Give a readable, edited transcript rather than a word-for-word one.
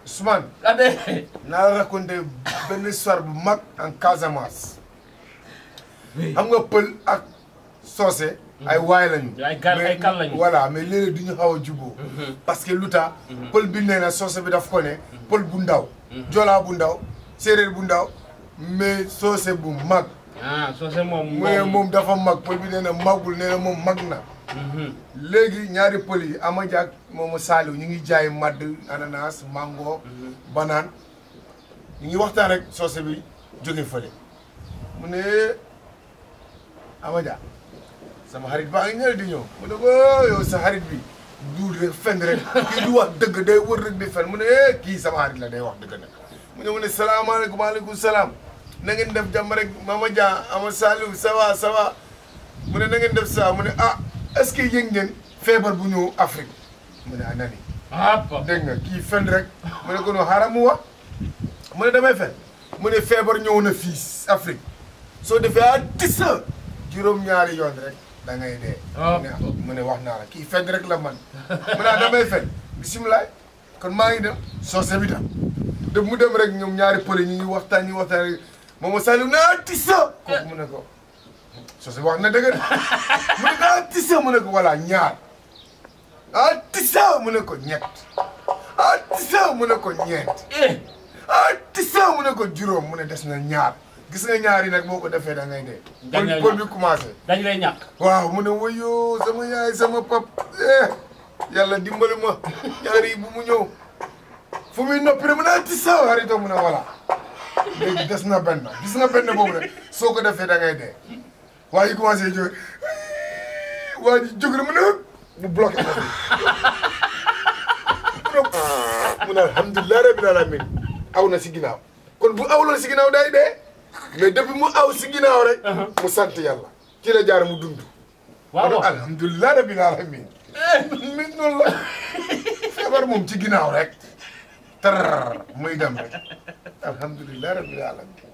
Ousmane. naa la raconter benn histoire bu mag en Casamance. xam nga pël ak soose. ay waay lañu. ay kal lañu. voilà mais léeg-léeg du ñu xaw a juboo parce que lu tax. pël bi nee na soose bi daf ko ne. pël bu ndaw. joolaa bu ndaw séeréer bu ndaw mais soose bu mag. soose moom. moom dafa mag pël bi nee na magul nee na moom mag na. léegi ñaari pël yi Amadia ak moomu Saliou ñu ngi jaay madd ananas mango banaan ñu ngi waxtaan rek soose bi jóge fële mu ne Amadia sama xarit baa ngi ñëw di ñëw mu ne ko yow sa xarit bi duul rek fen rek kii du wax dëgg day wër rek di fen mu ne kii sama xarit la day wax dëgg nag mu ne mu ne salaamaaleykum maaleykum salaam na ngeen def jàmm rek Amadia ama Saliou ça va ça va mu ne na ngeen def ça mu ne est-ce que yëg ngeen feebar bu ñëw Afrique mu ne nani dégg nga kii fen rek mu ne ko no xaaral mu wax mu ne damay fen mu ne feebar ñëw na fii Afrique soo defee tissa juróom-ñaari yoon rek da ngay dee mu ne wax naa la kii fen rek la man mu ne damay fen bisimilah kon maa ngi dem soose bi tam de mu dem rek ñoom ñaari pël ñu ngi waxtaan rek moom Saliou ne tissa kooku mu ne ko soose wax na dëgg mu ne ko tissa mu ne ko voilà ñaar tissa mu ne ko ñett tissa mu ne ko ñeent tissa mu ne ko juróom mu ne des na ñaar gis nga ñaar yi nag boo ko defee da ngay dee. pël bi commencé. dañ lay ñàkk. waaw mu ne woyoo sama yaay sama pap yàlla dimbali ma ñaar yi bu mu ñëw fu muy noppi rek mu ne tissa xaritoo mu ne voilà léegi des na benn gis nga benn boobu rek soo ko defee da ngay dee. waa ji commencé jóg waa ji jóg rek mu ne mu bloqué mu ne alhamdulilah rabbil alamin aw na si ginnaaw kon bu awloon si ginnaaw day dee mais depuis mu aw si ginnaaw rek mu sant yàlla ci la jaar mu dund. waaw alhamdulilah rabbil alamin mi noonu la feebar moom ci ginnaaw rek tar muy dem rek alhamdulilah rabbil alamin